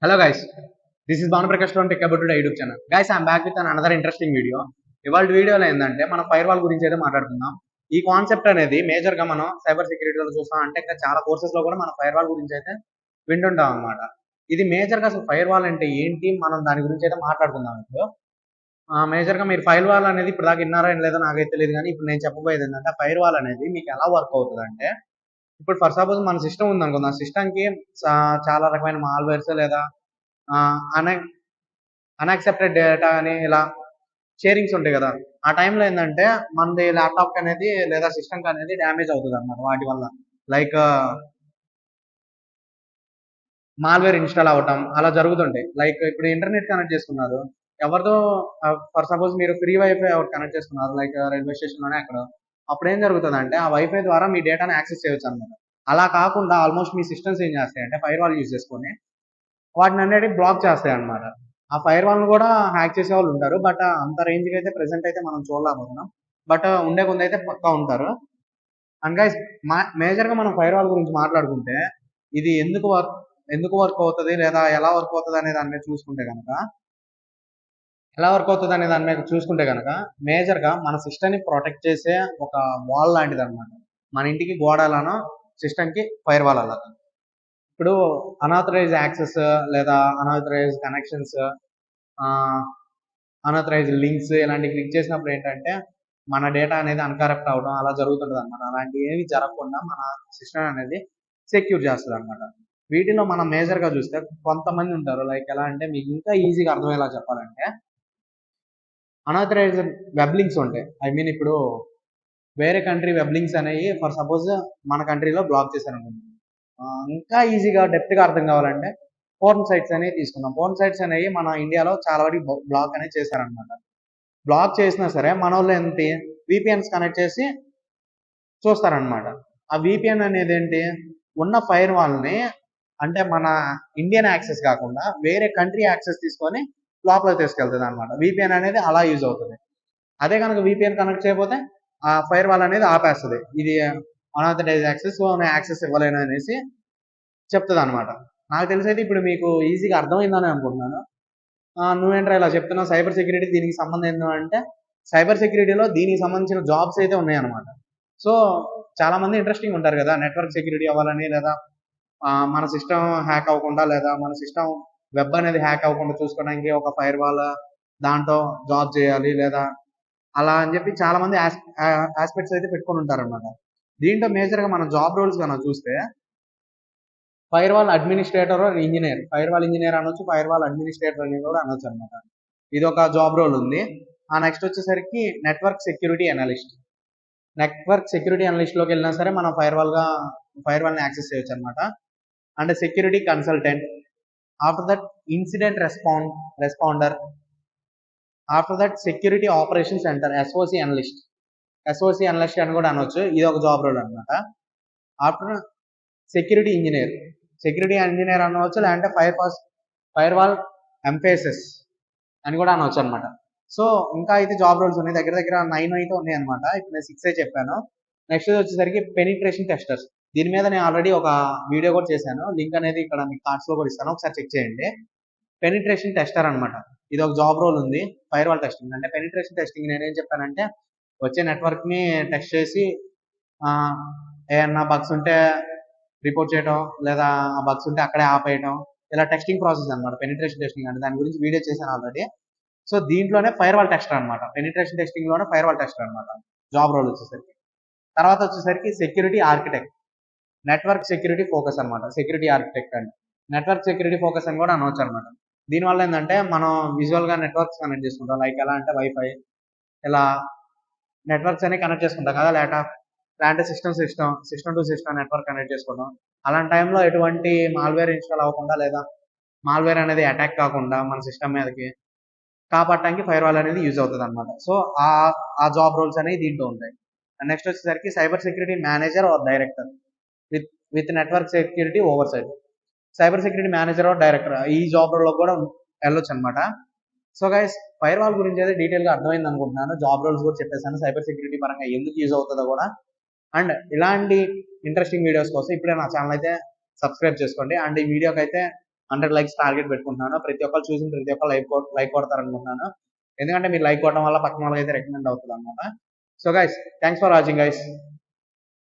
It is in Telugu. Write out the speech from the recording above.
Hello guys, this is Banu Prakash from Tech About Today YouTube channel. Guys, I'm back with another interesting video. ఇవాళ వీడియోలో ఏంటంటే మనం ఫైర్ వాల్ గురించి అయితే మాట్లాడుకుందాం. ఈ కాన్సెప్ట్ అనేది మేజర్ గా మనం సైబర్ సెక్యూరిటీలో చూస్తాం. అంటే ఇంకా చాలా కోర్సెస్ లో కూడా మనం ఫైర్ వాల్ గురించి అయితే వింటుంటాం అన్నమాట. ఇది మేజర్ గా అసలు ఫైర్ వాల్ అంటే ఏంటి, మనం దాని గురించి అయితే మాట్లాడుకుందాం ఇప్పుడు. మేజర్ గా మీరు ఫైర్ వాల్ అనేది ఇప్పుడు దాకా విన్నారా లేదో నాకైతే తెలియదు, కానీ ఇప్పుడు నేను చెప్పబోయేది ఏంటంటే ఫైర్ వాల్ అనేది మీకు ఎలా వర్క్ అవుతుంది అంటే, ఇప్పుడు ఫర్ సపోజ్ మన సిస్టమ్ ఉంది అనుకుందాం. ఆ సిస్టమ్ కి చాలా రకమైన మాల్వేర్స్ లేదా అన్ అన్యాక్సెప్టెడ్ డేటా అని ఇలా షేరింగ్స్ ఉంటాయి కదా. ఆ టైంలో ఏంటంటే మనది ల్యాప్టాప్ అనేది లేదా సిస్టమ్ అనేది డ్యామేజ్ అవుతుంది అన్నమాట వాటి వల్ల. లైక్ మాల్వేర్ ఇన్స్టాల్ అవ్వటం అలా జరుగుతుంటాయి. లైక్ ఇప్పుడు ఇంటర్నెట్ కనెక్ట్ చేసుకున్నారు ఎవరితో, ఫర్ సపోజ్ మీరు ఫ్రీ వైఫై కనెక్ట్ చేసుకున్నారు లైక్ రైల్వే స్టేషన్ లోనే అక్కడ, అప్పుడు ఏం జరుగుతుంది అంటే ఆ వైఫై ద్వారా మీ డేటాను యాక్సెస్ చేయొచ్చు అనమాట. అలా కాకుండా ఆల్మోస్ట్ మీ సిస్టమ్స్ ఏం చేస్తాయి అంటే ఫైర్ వాల్ యూజ్ చేసుకొని వాటిని అనేది బ్లాక్ చేస్తాయి అనమాట. ఆ ఫైర్ వాల్ కూడా హ్యాక్ చేసే వాళ్ళు ఉంటారు, బట్ అంత రేంజ్కి అయితే ప్రెసెంట్ అయితే మనం చూడలేకపోతున్నాం. బట్ ఉండే కొంత అయితే పక్కా ఉంటారు. అండ్ గైస్, మేజర్ గా మనం ఫైర్ వాల్ గురించి మాట్లాడుకుంటే ఇది ఎందుకు వర్క్ అవుతుంది లేదా ఎలా వర్క్ అవుతుంది అనే దాని మీద చూసుకుంటే కనుక మేజర్ గా మన సిస్టమ్ ని ప్రొటెక్ట్ చేసే ఒక వాల్ లాంటిది అనమాట. మన ఇంటికి గోడ ఎలానో సిస్టమ్ కి ఫైర్ వాల్ అలా. ఇప్పుడు అనాథరైజ్ యాక్సెస్ లేదా అనాథరైజ్ కనెక్షన్స్, అనాథరైజ్ లింక్స్ ఇలాంటివి క్లిక్ చేసినప్పుడు ఏంటంటే మన డేటా అనేది అన్కరప్ట్ అవడం అలా జరుగుతుంది అనమాట. అలాంటివి ఏమి జరగకుండా మన సిస్టమ్ అనేది సెక్యూర్ చేస్తుంది అనమాట. వీటిలో మనం మేజర్ గా చూస్తే కొంతమంది ఉంటారు, లైక్ ఎలా అంటే మీకు ఇంకా ఈజీగా అర్థమయ్యేలా చెప్పాలంటే అనాథరైజ్ వెబ్ లింక్స్ ఉంటాయి. ఐ మీన్ ఇప్పుడు వేరే కంట్రీ వెబ్ లింక్స్ అనేవి ఫర్ సపోజ్ మన కంట్రీలో బ్లాక్ చేశారు అనుకుంటున్నాం. ఇంకా ఈజీగా డెప్త్ గా అర్థం కావాలంటే పోర్న్ సైట్స్ అనేవి తీసుకుందాం. పోర్న్ సైట్స్ అనేవి మన ఇండియాలో చాలా వరకు బ్లాక్ అనేది చేశారనమాట. బ్లాక్ చేసినా సరే మన వాళ్ళు ఏంటి విపిఎన్స్ కనెక్ట్ చేసి చూస్తారనమాట. ఆ విపిఎన్ అనేది ఏంటి, ఉన్న ఫైర్ వాల్ని అంటే మన ఇండియన్ యాక్సెస్ కాకుండా వేరే కంట్రీ యాక్సెస్ తీసుకొని లోపలికి తీసుకెళ్తుంది అనమాట. విపిఎన్ అనేది అలా యూజ్ అవుతుంది. అదే కనుక విపిఎన్ కనెక్ట్ చేయకపోతే ఆ ఫైర్ వాల్ అనేది ఆపేస్తుంది. ఇది అనాథరైజ్ యాక్సెస్, యాక్సెస్ ఇవ్వలేను అనేసి చెప్తుంది అనమాట. నాకు తెలిసి అయితే ఇప్పుడు మీకు ఈజీగా అర్థమైందని అనుకుంటున్నాను. నువ్వేంట్రా ఇలా చెప్తున్నావు, సైబర్ సెక్యూరిటీ దీనికి సంబంధం ఏంటంటే సైబర్ సెక్యూరిటీలో దీనికి సంబంధించిన జాబ్స్ అయితే ఉన్నాయన్నమాట. సో చాలా మంది ఇంట్రెస్టింగ్ ఉంటారు కదా, నెట్వర్క్ సెక్యూరిటీ అవ్వాలని లేదా మన సిస్టమ్ హ్యాక్ అవ్వకుండా లేదా మన సిస్టమ్ వెబ్ అనేది హ్యాక్ అవ్వకుండా చూసుకోవడానికి ఒక ఫైర్ వాల్ దాంట్లో జాబ్ చేయాలి లేదా అలా అని చెప్పి చాలా మంది ఆస్పెక్ట్స్ అయితే పెట్టుకొని ఉంటారు అనమాట. దీంట్లో మేజర్ గా మన జాబ్ రోల్స్ కనుక చూస్తే fire wall administrator engineer, fire wall engineer అనొచ్చు, ఫైర్ వాల్ అడ్మినిస్ట్రేటర్ అని కూడా అనొచ్చు అనమాట. ఇది ఒక జాబ్ రోల్ ఉంది. ఆ నెక్స్ట్ వచ్చేసరికి network security analyst. Network security analyst లోకి వెళ్ళినా సరే మనం ఫైర్ వాల్ ని యాక్సెస్ చేయొచ్చు అనమాట. And security consultant, after that incident responder, after that security operation centre SOC analyst అని కూడా అనొచ్చు. ఇది ఒక జాబ్ రోల్ అనమాట. ఆఫ్టర్ సెక్యూరిటీ ఇంజనీర్ అనవచ్చు, లేదంటే ఫైర్ వాల్ ఎంఫేసెస్ అని కూడా అనవచ్చు అనమాట. సో ఇంకా అయితే జాబ్ రోల్స్ ఉన్నాయి, దగ్గర దగ్గర 9 అయితే ఉన్నాయి అనమాట. ఇప్పుడు నేను 6 చెప్పాను. నెక్స్ట్ వచ్చేసరికి పెనిట్రేషన్ టెస్టర్స్. దీని మీద నేను ఆల్రెడీ ఒక వీడియో కూడా చేశాను, లింక్ అనేది ఇక్కడ మీకు కార్డ్స్ లో కూడా ఇస్తాను, ఒకసారి చెక్ చేయండి. పెనిట్రేషన్ టెస్టర్ అనమాట, ఇది ఒక జాబ్ రోల్ ఉంది. ఫైర్ వాల్ టెస్టింగ్ అంటే పెనిట్రేషన్ టెస్టింగ్ నేనేం చెప్పానంటే వచ్చే నెట్వర్క్ ని టెస్ట్ చేసి ఏమన్నా బగ్స్ ఉంటే రిపోర్ట్ చేయడం లేదా ఆ బగ్స్ ఉంటే అక్కడే ఆపేయడం, ఇలా టెస్టింగ్ ప్రాసెస్ అనమాట పెనిట్రేషన్ టెస్టింగ్ అంటే. దాని గురించి వీడియో చేశాను ఆల్రెడీ. సో దీంట్లోనే ఫైర్ వాల్ టెస్టర్ అనమాట, పెనిట్రేషన్ టెస్టింగ్ లోనే ఫైర్ వాల్ టెస్టర్ అనమాట జాబ్ రోల్ వచ్చేసరికి. తర్వాత వచ్చేసరికి security architect, network security focus అనమాట. సెక్యూరిటీ ఆర్కిటెక్ట్ అంటే నెట్వర్క్ సెక్యూరిటీ ఫోకస్ అని కూడా అనవచ్చు అనమాట. దీనివల్ల ఏంటంటే మనం విజువల్ గా నెట్వర్క్స్ కనెక్ట్ చేసుకుంటాం, లైక్ ఎలా అంటే వైఫై ఇలా నెట్వర్క్స్ అనేవి కనెక్ట్ చేసుకుంటాం కదా, లేదంటే system to system network connect చేసుకుంటాం. అలాంటి టైంలో ఎటువంటి మాల్వేర్ ఇన్స్టాల్ అవ్వకుండా లేదా మాల్వేర్ అనేది అటాక్ కాకుండా మన సిస్టమ్ మీదకి కాపాడటానికి ఫైర్ వాల్ అనేది యూజ్ అవుతుంది అనమాట. సో ఆ జాబ్ రోల్స్ అనేవి దీంట్లో ఉంటాయి. నెక్స్ట్ వచ్చేసరికి cyber security manager or director with network security over side. Cyber security manager or director ఈ జాబ్ రోల్ లో కూడా వెళ్ళొచ్చు అనమాట. సో గైస్, ఫైర్ వాల్ గురించి అయితే డీటెయిల్ గా అర్థమైంది అనుకుంటున్నాను. జాబ్ రోల్స్ కూడా చెప్పేసాను, సైబర్ సెక్యూరిటీ పరంగా ఎందుకు యూజ్ అవుతుందో కూడా. అండ్ ఇలాంటి ఇంట్రెస్టింగ్ వీడియోస్ కోసం ఇప్పుడే నా ఛానల్ అయితే సబ్స్క్రైబ్ చేసుకోండి. అండ్ ఈ వీడియోకి అయితే 100 లైక్స్ టార్గెట్ పెట్టుకుంటున్నాను. ప్రతి ఒక్కరు చూసిన ప్రతి ఒక్కరు లైక్ కొడతారనుకుంటున్నాను. ఎందుకంటే మీరు లైక్ కొట్టడం వల్ల పక్కన వాళ్ళకి అయితే రికమెండ్ అవుతుంది అనమాట. So guys, thanks for watching guys.